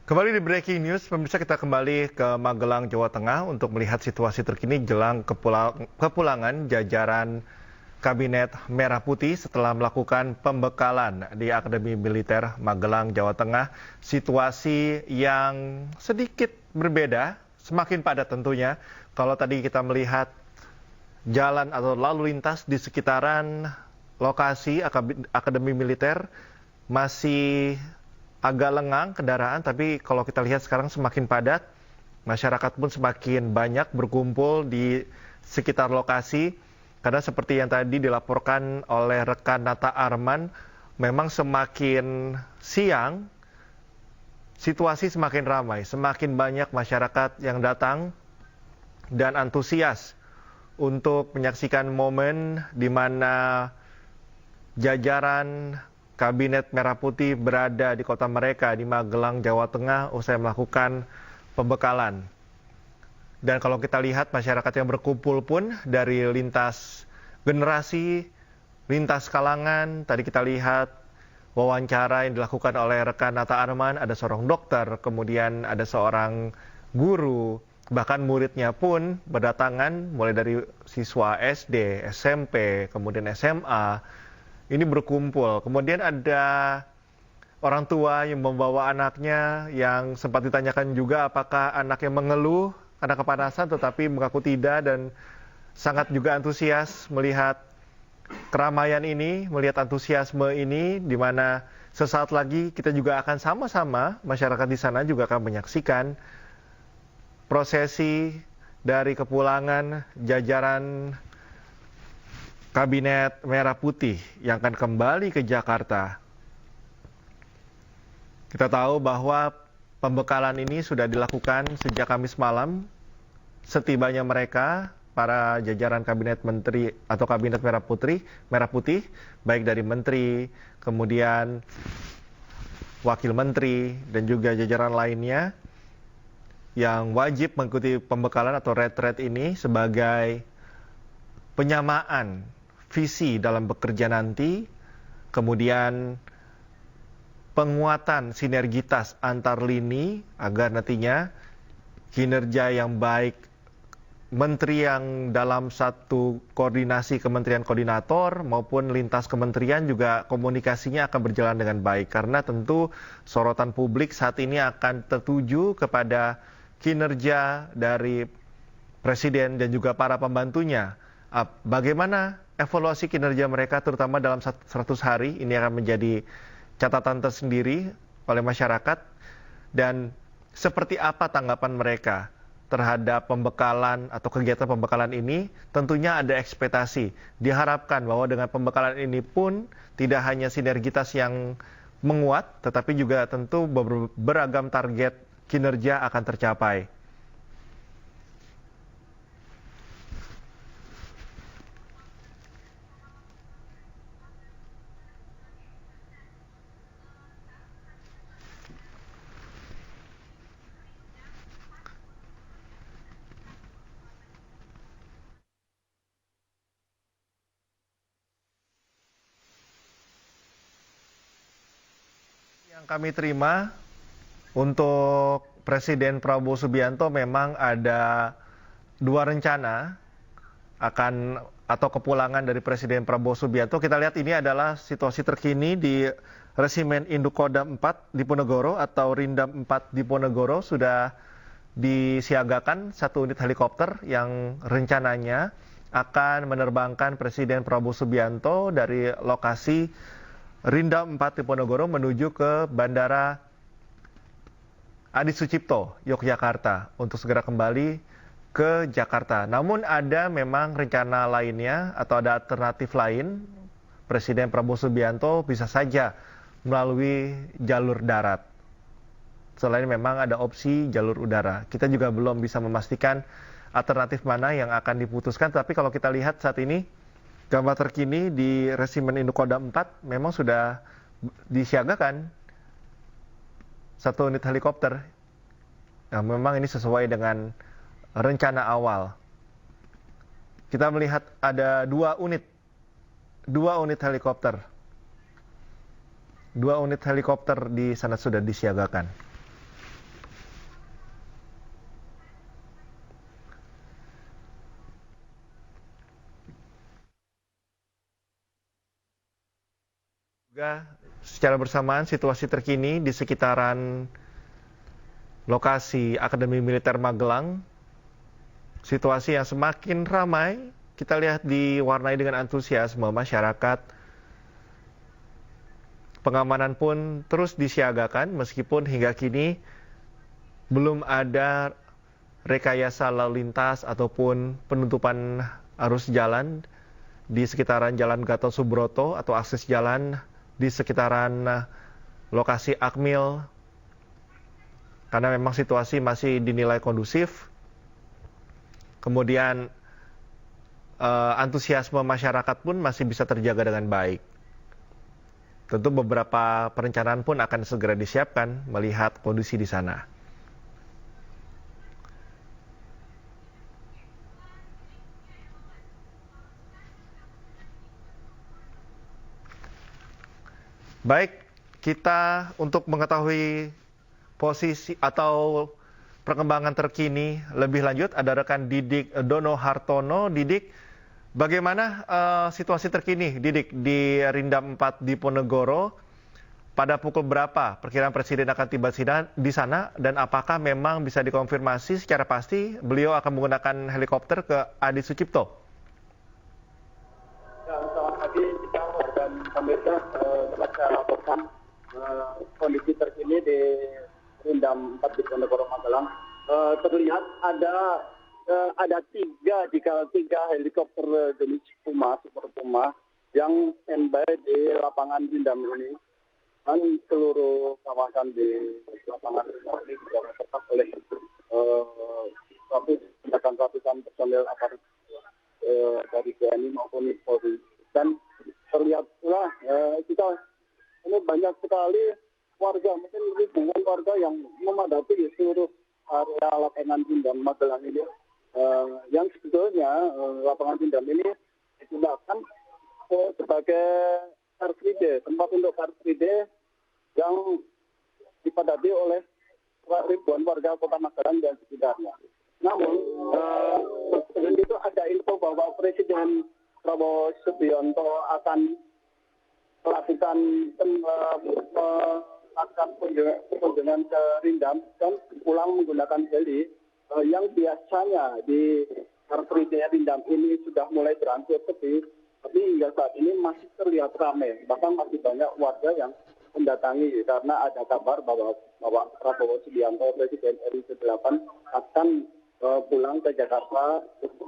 Kembali di Breaking News, pemirsa, kita kembali ke Magelang, Jawa Tengah untuk melihat situasi terkini jelang kepulangan jajaran Kabinet Merah Putih setelah melakukan pembekalan di Akademi Militer Magelang, Jawa Tengah. Situasi yang sedikit berbeda, semakin padat tentunya. Kalau tadi kita melihat jalan atau lalu lintas di sekitaran lokasi Akademi Militer masih agak lengang kendaraan, tapi kalau kita lihat sekarang semakin padat, masyarakat pun semakin banyak berkumpul di sekitar lokasi, karena seperti yang tadi dilaporkan oleh rekan Nata Arman, memang semakin siang, situasi semakin ramai, semakin banyak masyarakat yang datang dan antusias untuk menyaksikan momen di mana jajaran Kabinet Merah Putih berada di kota mereka di Magelang, Jawa Tengah usai melakukan pembekalan. Dan kalau kita lihat masyarakat yang berkumpul pun dari lintas generasi, lintas kalangan, tadi kita lihat wawancara yang dilakukan oleh rekan Nata Arman, ada seorang dokter, kemudian ada seorang guru, bahkan muridnya pun berdatangan mulai dari siswa SD, SMP, kemudian SMA, ini berkumpul. Kemudian ada orang tua yang membawa anaknya yang sempat ditanyakan juga apakah anaknya mengeluh karena kepanasan, tetapi mengaku tidak dan sangat juga antusias melihat keramaian ini, melihat antusiasme ini, di mana sesaat lagi kita juga akan sama-sama, masyarakat di sana juga akan menyaksikan prosesi dari kepulangan jajaran Kabinet Merah Putih yang akan kembali ke Jakarta. Kita tahu bahwa pembekalan ini sudah dilakukan sejak Kamis malam. Setibanya mereka, para jajaran Kabinet Menteri atau Kabinet Merah Putih, baik dari Menteri, kemudian Wakil Menteri, dan juga jajaran lainnya, yang wajib mengikuti pembekalan atau retret ini sebagai penyamaan visi dalam bekerja nanti, kemudian penguatan sinergitas antar lini agar nantinya kinerja yang baik menteri yang dalam satu koordinasi kementerian koordinator maupun lintas kementerian juga komunikasinya akan berjalan dengan baik, karena tentu sorotan publik saat ini akan tertuju kepada kinerja dari Presiden dan juga para pembantunya. Bagaimana evaluasi kinerja mereka terutama dalam 100 hari, ini akan menjadi catatan tersendiri oleh masyarakat, dan seperti apa tanggapan mereka terhadap pembekalan atau kegiatan pembekalan ini. Tentunya ada ekspektasi, diharapkan bahwa dengan pembekalan ini pun tidak hanya sinergitas yang menguat, tetapi juga tentu beragam target kinerja akan tercapai. Yang kami terima untuk Presiden Prabowo Subianto memang ada dua rencana akan atau kepulangan dari Presiden Prabowo Subianto. Kita lihat ini adalah situasi terkini di Resimen Induk Kodam 4 Diponegoro atau Rindam 4 Diponegoro. Sudah disiagakan satu unit helikopter yang rencananya akan menerbangkan Presiden Prabowo Subianto dari lokasi Rindam 4 Diponegoro menuju ke Bandara Adi Sucipto, Yogyakarta, untuk segera kembali ke Jakarta. Namun ada memang rencana lainnya atau ada alternatif lain, Presiden Prabowo Subianto bisa saja melalui jalur darat. Selain memang ada opsi jalur udara. Kita juga belum bisa memastikan alternatif mana yang akan diputuskan, tapi kalau kita lihat saat ini, gambar terkini di Resimen Induk Kodam 4 memang sudah disiagakan satu unit helikopter. Nah, memang ini sesuai dengan rencana awal. Kita melihat ada dua unit helikopter. Dua unit helikopter di sana sudah disiagakan. Juga secara bersamaan situasi terkini di sekitaran lokasi Akademi Militer Magelang, situasi yang semakin ramai, kita lihat diwarnai dengan antusiasme masyarakat. Pengamanan pun terus disiagakan meskipun hingga kini belum ada rekayasa lalu lintas ataupun penutupan arus jalan di sekitaran Jalan Gatot Subroto atau akses jalan di sekitaran lokasi Akmil, karena memang situasi masih dinilai kondusif. Kemudian antusiasme masyarakat pun masih bisa terjaga dengan baik. Tentu beberapa perencanaan pun akan segera disiapkan melihat kondisi di sana. Baik, kita untuk mengetahui posisi atau perkembangan terkini lebih lanjut ada rekan Didik Dono Hartono. Didik, bagaimana situasi terkini Didik di Rindam 4 Diponegoro? Pada pukul berapa perkiraan Presiden akan tiba di sana dan apakah memang bisa dikonfirmasi secara pasti beliau akan menggunakan helikopter ke Adi Sucipto? Selamat pagi, dan pemirsa, dapat saya laporkan kondisi terkini di Rindam 4 Diponegoro Magelang. Terlihat ada tiga helikopter jenis Puma, Super Puma yang standby di lapangan Rindam ini, dan seluruh kawasan di lapangan Rindam ini juga tertetap oleh ratusan personel aparat dari TNI maupun Polri. Dan terlihat pula ini banyak sekali warga, mungkin ribuan warga yang memadati seluruh area lapangan Rindam Magelang ini. Yang sebetulnya lapangan Rindam ini digunakan sebagai Car Free Day, tempat untuk Car Free Day yang dipadati oleh ribuan warga Kota Magelang dan sekitarnya. Namun, sebelum itu ada info bahwa Presiden Prabowo Subianto akan melakukan kunjungan ke Rindam dan pulang menggunakan heli yang biasanya di Car Free Day Rindam ini sudah mulai berangsur sepi, tapi hingga saat ini masih terlihat ramai. Bahkan masih banyak warga yang mendatangi karena ada kabar bahwa Prabowo Subianto Presiden RI ke-8 akan pulang ke Jakarta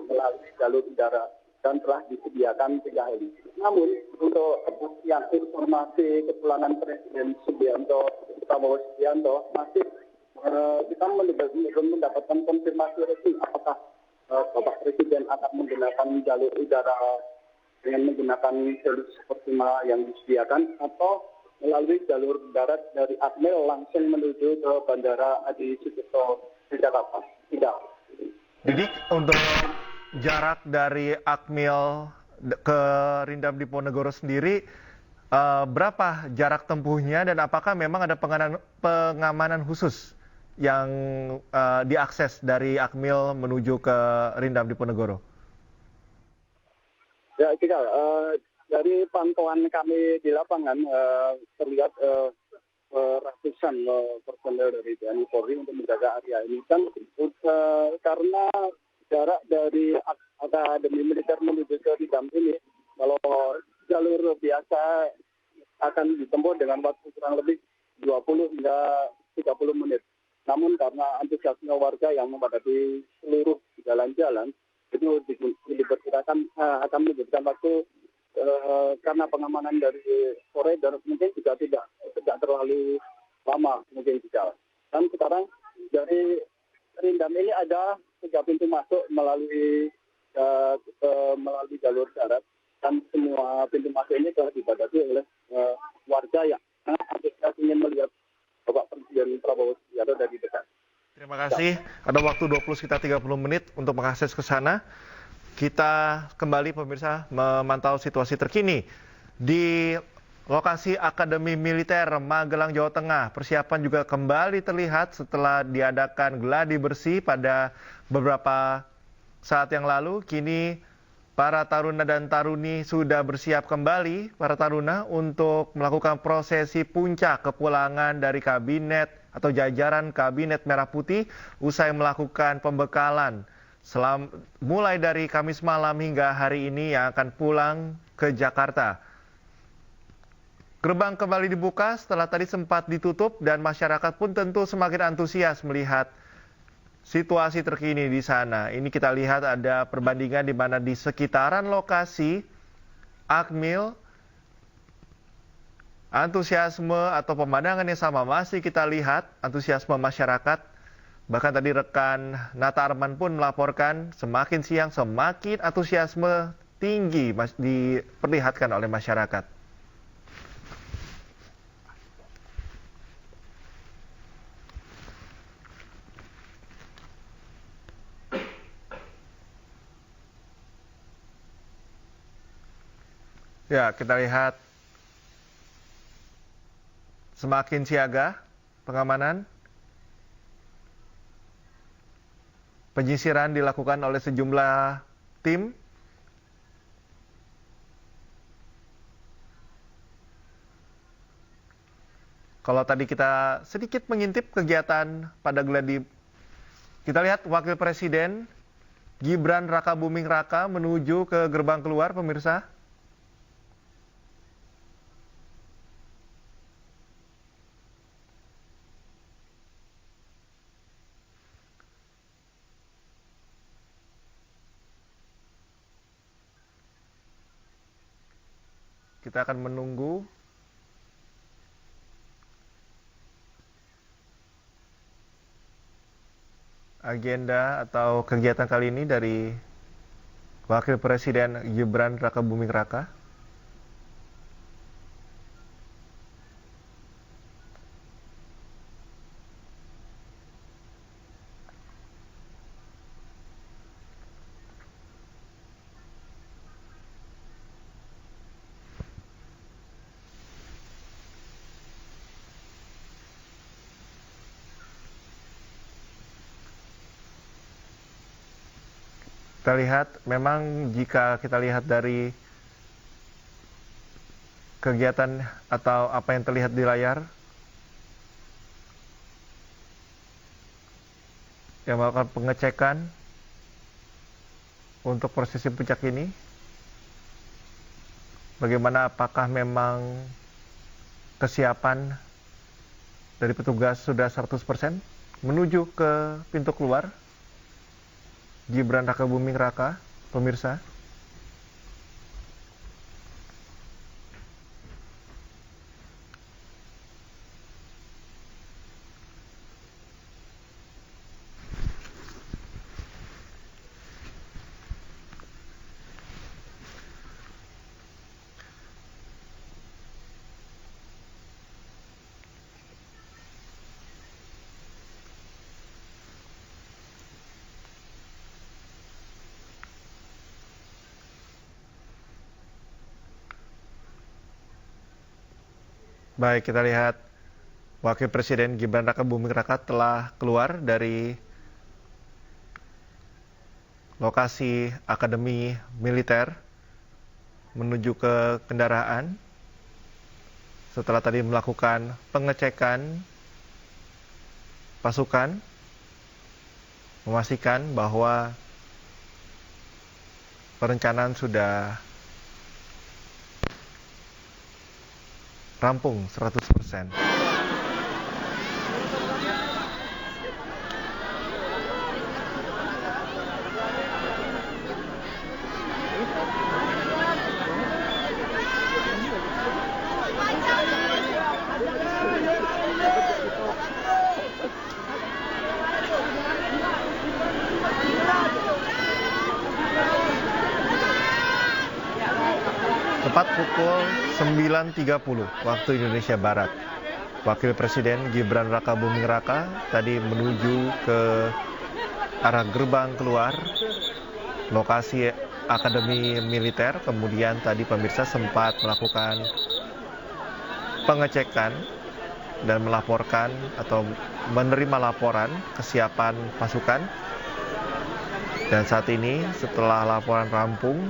melalui jalur udara dan telah disediakan 3 heli. Namun untuk kepastian informasi kepulangan Presiden Prabowo Subianto masih kita belum mendapatkan konfirmasi resmi apakah Bapak Presiden akan menggunakan jalur udara dengan menggunakan jalur seperti yang disediakan atau melalui jalur darat dari Akmil langsung menuju ke Bandara Adi Sucipto di Jakarta. Tidak. Didik, untuk jarak dari Akmil ke Rindam Diponegoro sendiri, berapa jarak tempuhnya dan apakah memang ada pengamanan khusus yang diakses dari Akmil menuju ke Rindam Diponegoro? Ya, dari pantauan kami di lapangan terlihat ratusan personel dari TNI Polri untuk menjaga area ini. Dan karena jarak dari Akademi Militer menuju ke Rindam ini, kalau jalur biasa akan ditempuh dengan waktu kurang lebih 20 hingga 30 menit. Namun karena antusiasme warga yang memadati seluruh jalan-jalan, itu diperkirakan akan membutuhkan waktu karena pengamanan dari sore dan mungkin juga tidak terlalu lama mungkin juga. Dan sekarang dari Rindam ini ada 3 pintu masuk melalui jalur darat, dan semua pintu masuk ini telah dipadati oleh warga yang antusias ingin melihat Bapak Presiden Prabowo Subianto dari dekat. Terima kasih. Ada waktu 20 sekitar 30 menit untuk mengakses ke sana. Kita kembali pemirsa memantau situasi terkini di lokasi Akademi Militer Magelang, Jawa Tengah. Persiapan juga kembali terlihat setelah diadakan gladi bersih pada beberapa saat yang lalu. Kini para taruna dan taruni sudah bersiap kembali, para taruna, untuk melakukan prosesi puncak kepulangan dari kabinet atau jajaran Kabinet Merah Putih usai melakukan pembekalan mulai dari Kamis malam hingga hari ini yang akan pulang ke Jakarta. Gerbang kembali dibuka setelah tadi sempat ditutup dan masyarakat pun tentu semakin antusias melihat situasi terkini di sana. Ini kita lihat ada perbandingan di mana di sekitaran lokasi Akmil, antusiasme atau pemandangan yang sama masih kita lihat, antusiasme masyarakat. Bahkan tadi rekan Nata Arman pun melaporkan semakin siang semakin antusiasme tinggi diperlihatkan oleh masyarakat. Ya, kita lihat semakin siaga pengamanan. Penyisiran dilakukan oleh sejumlah tim. Kalau tadi kita sedikit mengintip kegiatan pada gladi, kita lihat Wakil Presiden Gibran Rakabuming Raka menuju ke gerbang keluar, pemirsa. Kita akan menunggu agenda atau kegiatan kali ini dari Wakil Presiden Gibran Rakabuming Raka. Kita lihat, memang jika kita lihat dari kegiatan atau apa yang terlihat di layar, yang melakukan pengecekan untuk prosesi puncak ini, bagaimana apakah memang kesiapan dari petugas sudah 100% menuju ke pintu keluar Gibran Rakabuming Raka, pemirsa. Baik, kita lihat Wakil Presiden Gibran Rakabuming Raka telah keluar dari lokasi Akademi Militer menuju ke kendaraan setelah tadi melakukan pengecekan pasukan, memastikan bahwa perencanaan sudah rampung 100%. Tepat pukul 9.30 waktu Indonesia Barat, Wakil Presiden Gibran Rakabuming Raka tadi menuju ke arah gerbang keluar lokasi Akademi Militer. Kemudian tadi pemirsa sempat melakukan pengecekan dan melaporkan atau menerima laporan kesiapan pasukan. Dan saat ini setelah laporan rampung,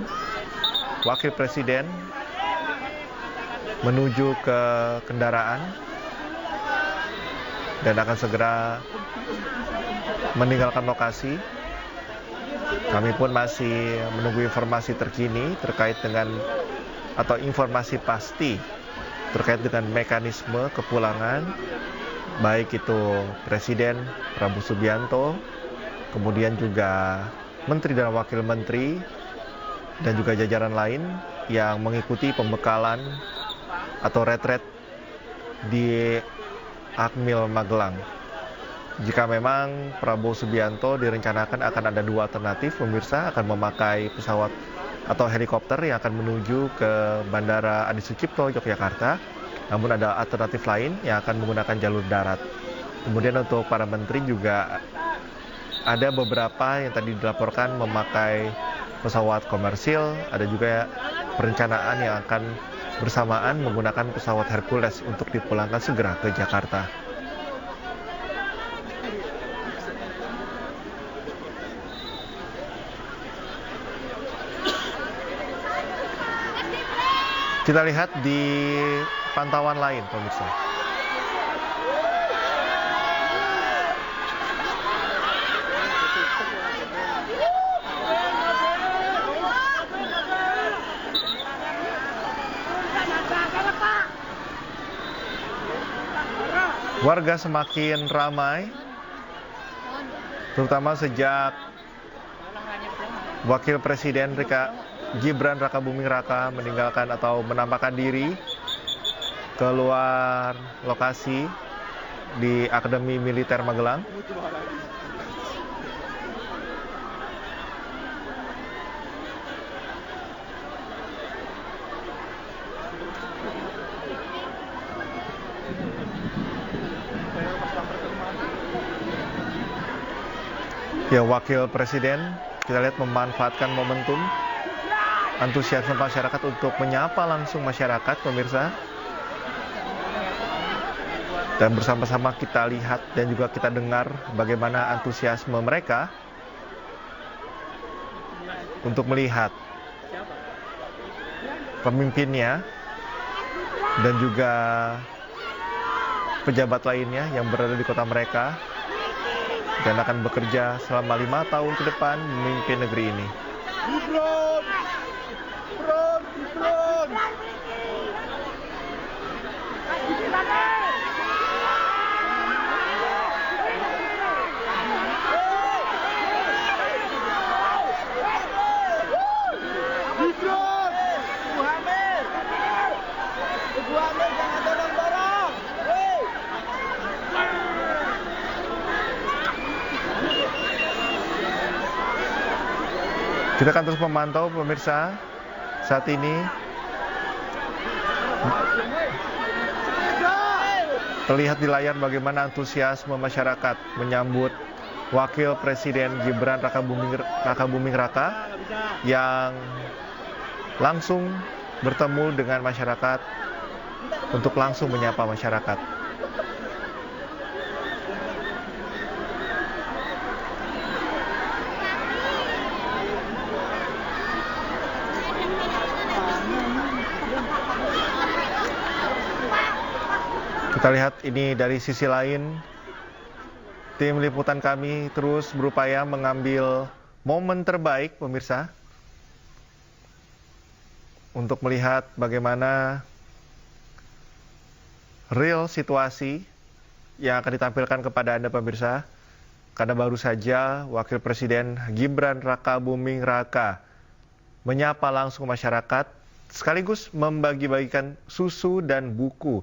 Wakil Presiden menuju ke kendaraan dan akan segera meninggalkan lokasi. Kami pun masih menunggu informasi terkini terkait dengan atau informasi pasti terkait dengan mekanisme kepulangan, baik itu Presiden Prabowo Subianto, kemudian juga Menteri dan Wakil Menteri, dan juga jajaran lain yang mengikuti pembekalan atau retret di Akmil Magelang. Jika memang Prabowo Subianto direncanakan akan ada dua alternatif, pemirsa, akan memakai pesawat atau helikopter yang akan menuju ke Bandara Adi Sucipto, Yogyakarta. Namun ada alternatif lain yang akan menggunakan jalur darat. Kemudian untuk para menteri juga ada beberapa yang tadi dilaporkan memakai pesawat komersil, ada juga perencanaan yang akan bersamaan menggunakan pesawat Hercules untuk dipulangkan segera ke Jakarta. Kita lihat di pantauan lain, pemirsa. Warga semakin ramai, terutama sejak Wakil Presiden Gibran Rakabuming Raka meninggalkan atau menampakkan diri keluar lokasi di Akademi Militer Magelang. Ya, Wakil Presiden kita lihat memanfaatkan momentum antusiasme masyarakat untuk menyapa langsung masyarakat, pemirsa. Dan bersama-sama kita lihat dan juga kita dengar bagaimana antusiasme mereka untuk melihat pemimpinnya dan juga pejabat lainnya yang berada di kota mereka dan akan bekerja selama 5 tahun ke depan memimpin negeri ini. Kita akan terus memantau, pemirsa. Saat ini terlihat di layar bagaimana antusiasme masyarakat menyambut Wakil Presiden Gibran Rakabuming Raka yang langsung bertemu dengan masyarakat untuk langsung menyapa masyarakat. Kita lihat ini dari sisi lain, tim liputan kami terus berupaya mengambil momen terbaik, pemirsa, untuk melihat bagaimana real situasi yang akan ditampilkan kepada Anda, pemirsa. Karena baru saja Wakil Presiden Gibran Rakabuming Raka menyapa langsung masyarakat, sekaligus membagi-bagikan susu dan buku.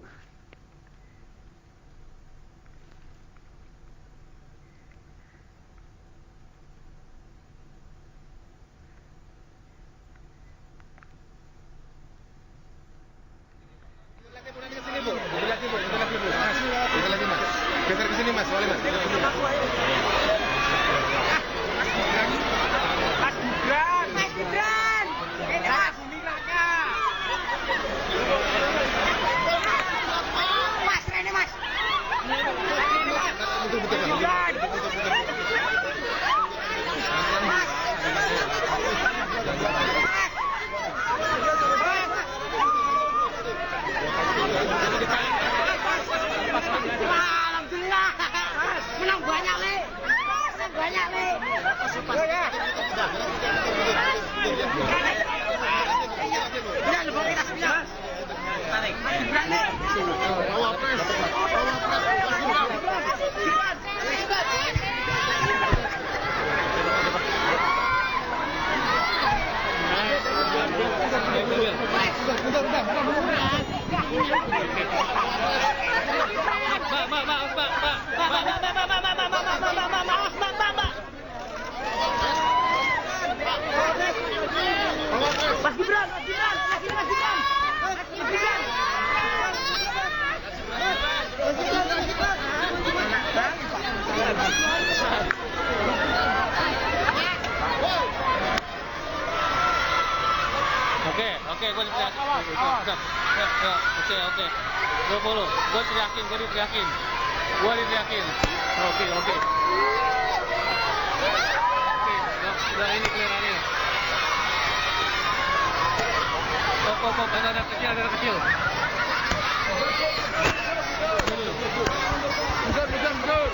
Mas Gibran. Oke, gue teriakin. Oke. 20. Gue diteriakin. Oke. Udah ini clearannya. Pop, ada kecil. Mundur.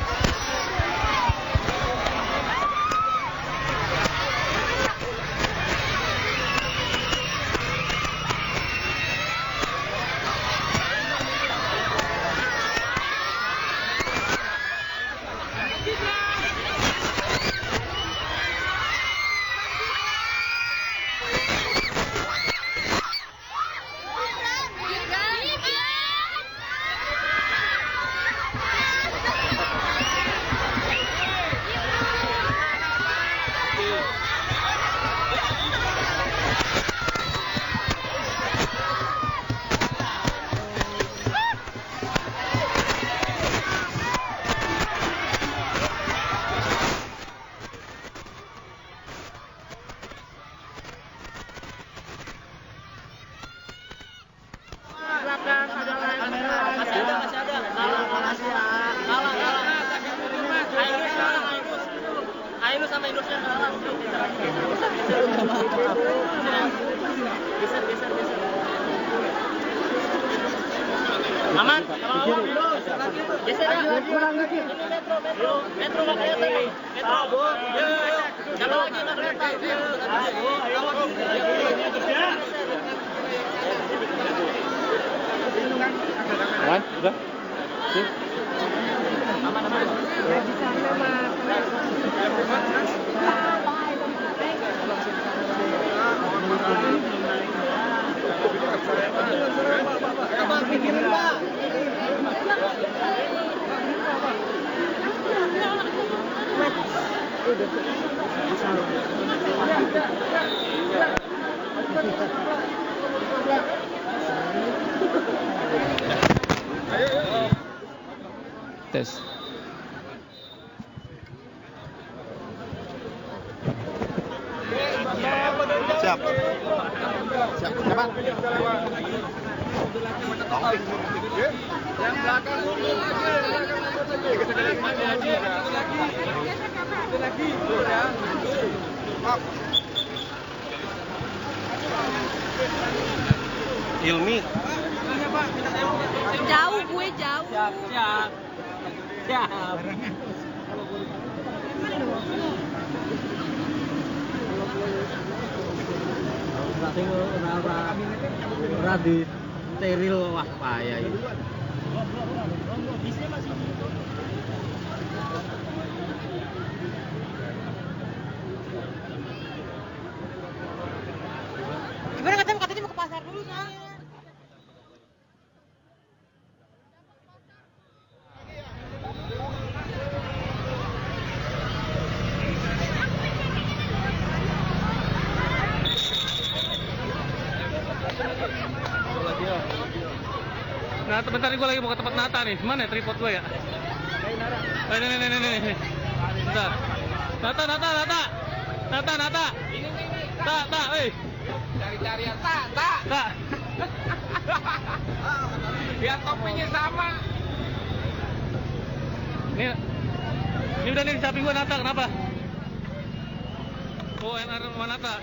Ainus sama Indosnya kalah. Geser. Aman. Geser ya. Metro nggak kelihatan. Metro. Jalan lagi nggak kelihatan. Aman, udah. Sip. Aman. Tes. Siap. Siapa? Yang belakang mundur lagi. Ilmi. Jauh gue jauh. Siap. Ora di steril wah payah ini. Gimana katanya mau ke pasar dulu soalnya. Nah, bentar nih gue lagi mau ke tempat Nata nih. Mana ya tripod gue ya? Ini. Bentar. Nata. Ta, weh. Cari-cari yang tak. Biar topinya sama. Ini udah nih di samping gue Nata, kenapa? Oh, NR sama Nata.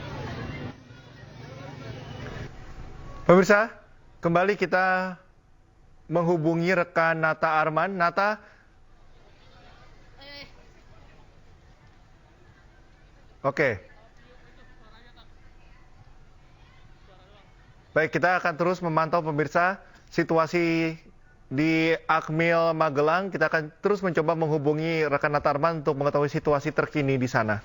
Pemirsa, kembali kita menghubungi rekan Nata Arman. Nata, Oke. Baik, kita akan terus memantau pemirsa situasi di Akmil Magelang. Kita akan terus mencoba menghubungi rekan Natarman untuk mengetahui situasi terkini di sana.